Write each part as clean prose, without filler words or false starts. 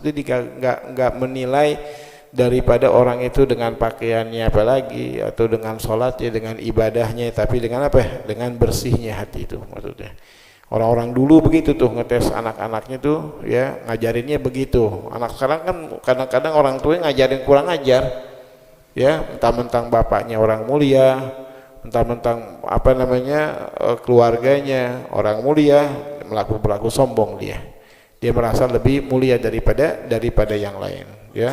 Maksudnya nggak menilai daripada orang itu dengan pakaiannya apalagi, atau dengan sholatnya, dengan ibadahnya, tapi dengan apa ya? Dengan bersihnya hati itu maksudnya. Orang-orang dulu begitu tuh ngetes anak-anaknya tuh ya, ngajarinnya begitu. Anak sekarang kan kadang-kadang orang tua ngajarin kurang ajar ya, mentang-mentang bapaknya orang mulia, mentang-mentang apa namanya keluarganya orang mulia, berlaku sombong dia merasa lebih mulia daripada yang lain ya.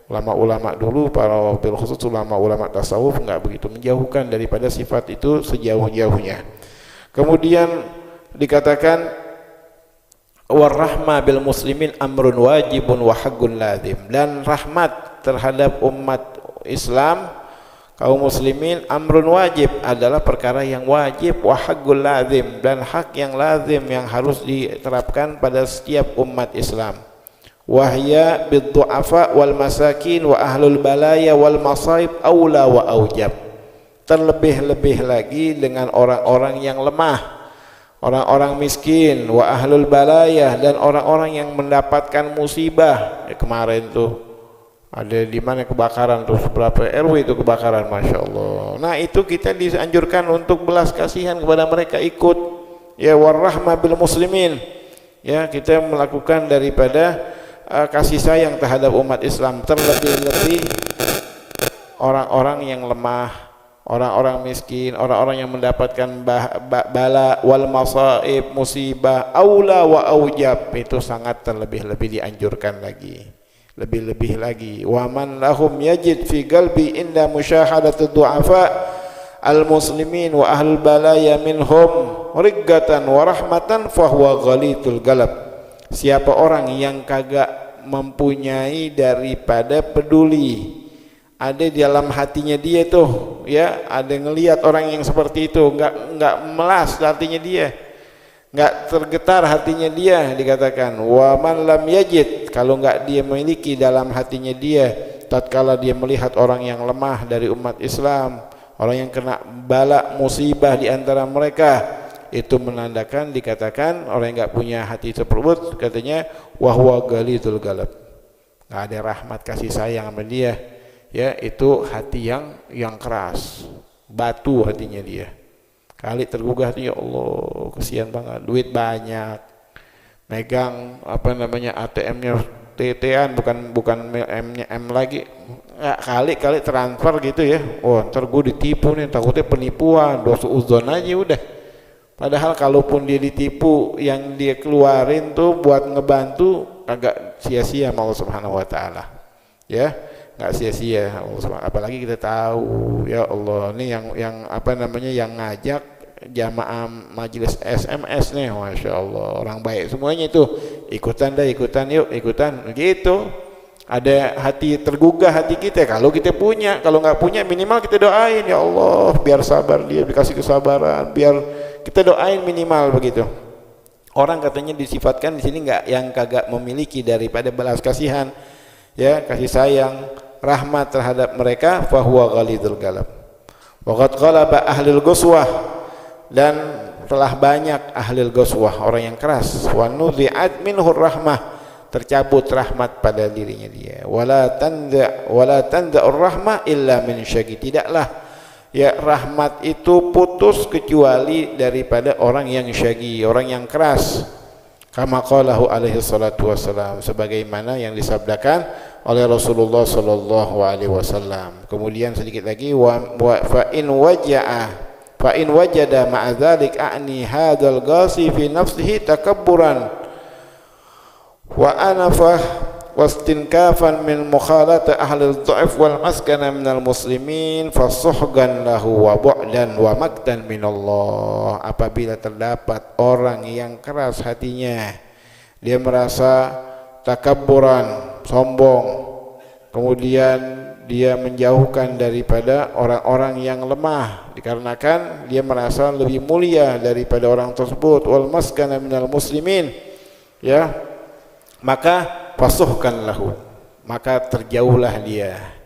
Ulama-ulama dulu, para wabil khusus ulama-ulama tasawuf enggak begitu, menjauhkan daripada sifat itu sejauh-jauhnya. Kemudian dikatakan warahma bil muslimin amrun wajibun wa haqqun lazim, dan rahmat terhadap umat Islam kaum muslimin amrun wajib adalah perkara yang wajib, wa haqqul lazim, dan hak yang lazim yang harus diterapkan pada setiap umat Islam. Wahya bid-du'afa wal masakin wa ahlul balaya wal masaib aula wa aujab. Terlebih-lebih lagi dengan orang-orang yang lemah, orang-orang miskin, wa ahlul balaya, dan orang-orang yang mendapatkan musibah. Kemarin tuh ada di mana kebakaran tuh, berapa RW itu kebakaran, masya Allah. Nah itu kita dianjurkan untuk belas kasihan kepada mereka, ikut ya, warahmah bil muslimin ya, kita melakukan daripada kasih sayang terhadap umat Islam, terlebih-lebih orang-orang yang lemah, orang-orang miskin, orang-orang yang mendapatkan bala wal masaib, musibah, aula wa aujab, itu sangat terlebih-lebih dianjurkan lagi, lebih-lebih lagi. Wa man lahum yajid fi qalbi inda musyahadatu du'afa al muslimin wa ahlul balaya minhum riggatan wa rahmatan fahuwa ghalitul galab. Siapa orang yang kagak mempunyai daripada peduli, ada di dalam hatinya dia tuh ya, ada ngelihat orang yang seperti itu, enggak melas hatinya dia, enggak tergetar hatinya dia, dikatakan wa man lam yajid, kalau enggak dia memiliki dalam hatinya dia tatkala dia melihat orang yang lemah dari umat Islam, orang yang kena bala musibah di antara mereka, itu menandakan, dikatakan orang yang enggak punya hati tersebut, katanya wahwa galidul galab, enggak ada rahmat kasih sayang sama dia ya, itu hati yang keras, batu hatinya dia. Kali tergugah tuh, ya Allah kesian banget, duit banyak, megang apa namanya ATM-nya TT-an, bukan M-nya M lagi, nggak kali transfer gitu ya. Oh ntar gue ditipu nih, takutnya penipuan, dosa uzon aja udah. Padahal kalaupun dia ditipu, yang dia keluarin tuh buat ngebantu, agak sia-sia sama Allah Subhanahu Wa Taala ya, nggak sia-sia. Apalagi kita tahu ya Allah, ini yang apa namanya, yang ngajak jamaah majelis SMS nih, masya Allah orang baik semuanya itu, ikutan yuk ikutan gitu. Ada hati tergugah hati kita, kalau kita punya, kalau nggak punya minimal kita doain, ya Allah biar sabar dia, dikasih kesabaran, biar kita doain minimal begitu. Orang katanya disifatkan di sini nggak yang kagak memiliki daripada belas kasihan ya, kasih sayang, rahmat terhadap mereka, fahuwa ghalidul galab. Waqad qalaba ahlul ghuswah, dan telah banyak ahlul ghuswah, orang yang keras, wa nudhi'at minhur rahmah, tercabut rahmat pada dirinya dia. Wala tanda'ur rahmah illa min syaqi, tidaklah ya rahmat itu putus kecuali daripada orang yang syaqi, orang yang keras. Kama qalahu alaihi salatu wassalam, sebagaimana yang disabdakan oleh Rasulullah sallallahu alaihi wasallam. Kemudian sedikit lagi, fa in wajada ma'a dzalik a'ni hadzal ghasi fi nafsihi takabburan wa anafah wastinkafan min mukhalata ahli al-dha'f wal maskana minal muslimin fasuhgan lahu wa bu'dan wa maktan minallah. Apabila terdapat orang yang keras hatinya, dia merasa takabburan, sombong, kemudian dia menjauhkan daripada orang-orang yang lemah dikarenakan dia merasa lebih mulia daripada orang tersebut, wal maskana minal muslimin ya, maka fasuhkan lahu, maka terjauhlah dia,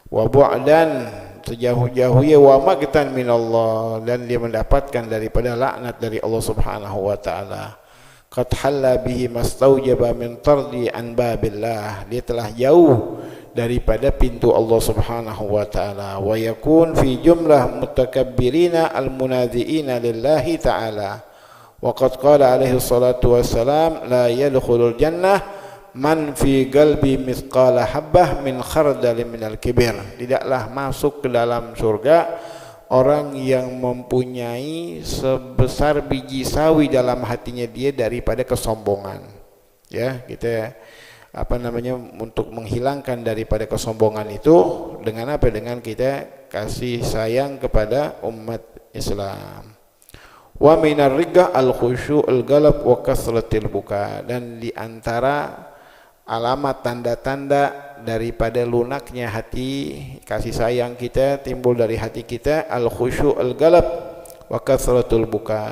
wa bu'dan, sejauh-jauhnya, wa maktan minallah, dan dia mendapatkan daripada laknat dari Allah Subhanahu wa taala. qad halla bihi mastaujaba min tardi an babillah, dia telah jauh daripada pintu Allah Subhanahu wa taala. Wa yakun fi jumlah mutakabbirina almunadziina lillahi taala. Wa qad qala alaihi salatu wassalam la yadkhulul jannah man fi qalbi mithqala habbah min khardal minal kibir. Tidaklah masuk ke dalam surga orang yang mempunyai sebesar biji sawi dalam hatinya dia daripada kesombongan. Ya, kita untuk menghilangkan daripada kesombongan itu dengan apa? Dengan kita kasih sayang kepada umat Islam. Wa minar riga al-khusyu'ul galab wa kasratil buka, dan di antara alamat tanda-tanda daripada lunaknya hati, kasih sayang kita timbul dari hati kita, al-khusyu'ul galab wa kasratul buka,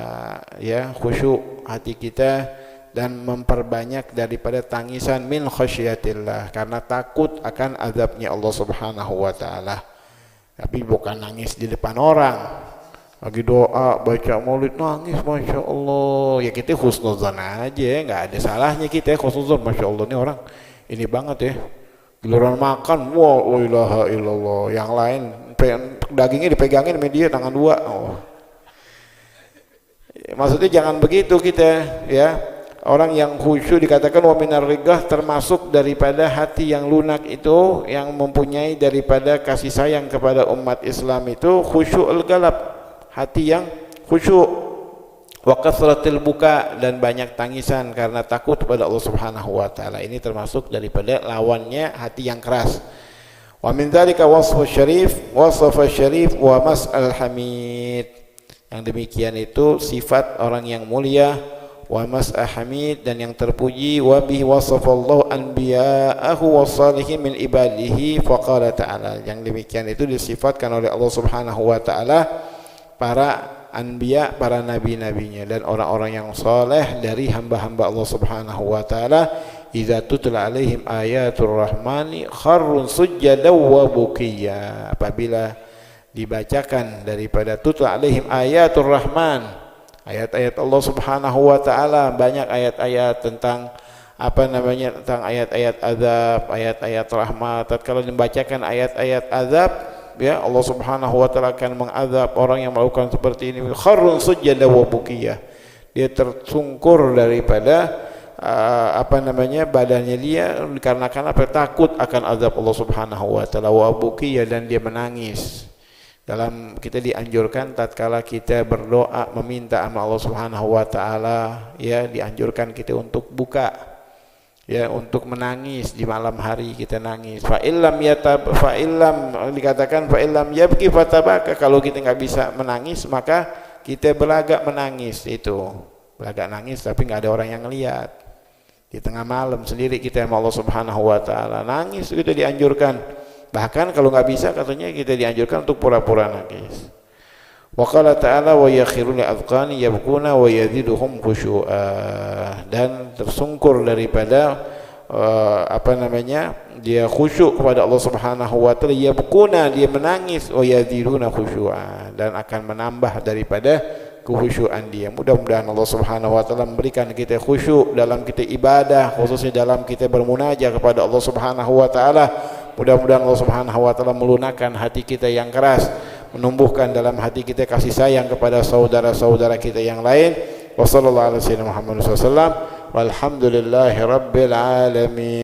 ya, khusyuk hati kita dan memperbanyak daripada tangisan min khasyatillah, karena takut akan azabnya Allah Subhanahu wa taala. Tapi bukan nangis di depan orang. Lagi doa, baca maulid nangis, Masya Allah. Ya kita husnuzan aja, nggak ada salahnya kita husnuzan. Masya Allah, ini orang ini banget ya. Giliran makan, wah, la ilaha illallah. Yang lain dagingnya dipegangin media tangan dua. Oh. Maksudnya jangan begitu kita, ya. Orang yang khusyuk dikatakan wa minar rigah, termasuk daripada hati yang lunak itu, yang mempunyai daripada kasih sayang kepada umat Islam itu khusyukul galab, hati yang khusyuk, wa kasratil buka, dan banyak tangisan karena takut kepada Allah Subhanahu wa taala. Ini termasuk daripada lawannya hati yang keras. Wa min dzalika wasfu syarif wa mas'al hamid. Yang demikian itu sifat orang yang mulia, wa mas'ah hamid, dan yang terpuji. Wa bihi wasafallahu anbiya'ahu wassalihin min ibadihi faqala ta'ala. Yang demikian itu disifatkan oleh Allah Subhanahu wa taala para anbiya, para nabi-nabinya dan orang-orang yang saleh dari hamba-hamba Allah Subhanahu wa taala. Idza tutla alaihim ayatul rahmani kharrun sujjadan wa bukiya. Apabila dibacakan daripada tutla alaihim ayatul rahman, ayat-ayat Allah Subhanahu wa taala, banyak ayat-ayat tentang tentang ayat-ayat azab, ayat-ayat rahmat. Tatkala dibacakan ayat-ayat azab, ya, Allah Subhanahu wa taala akan mengazab orang yang melakukan seperti ini. Kharrun sujjada wa bukiya, dia tersungkur daripada badannya dia dikarenakan takut akan azab Allah Subhanahu wa taala, wa bukiya, dan dia menangis. Dalam kita dianjurkan tatkala kita berdoa meminta sama Allah Subhanahu wa taala, ya, dianjurkan kita untuk buka, ya, untuk menangis di malam hari, kita nangis. Dikatakan fa illam yabki fatabaka, kalau kita nggak bisa menangis maka kita belagak menangis. Itu belagak nangis tapi nggak ada orang yang ngelihat. Di tengah malam sendiri kita sama Allah Subhanahu wa taala nangis, itu dianjurkan. Bahkan kalau nggak bisa, katanya kita dianjurkan untuk pura-pura nangis. Wa qala ta'ala wa yakhiru li adqani yabkuna wa yaziduhum khusyu'a, dan tersungkur daripada dia khusyuk kepada Allah Subhanahu wa taala, yabkuna, dia menangis, wa yaziduna khusyu'a, dan akan menambah daripada kekhusyuan dia. Mudah-mudahan Allah Subhanahu wa taala memberikan kita khusyuk dalam kita ibadah, khususnya dalam kita bermunajat kepada Allah Subhanahu wa taala. Mudah-mudahan Allah Subhanahu wa taala melunakkan hati kita yang keras, menumbuhkan dalam hati kita kasih sayang kepada saudara-saudara kita yang lain. Wassallallahu alaihi wasallam walhamdulillahi rabbil alamin.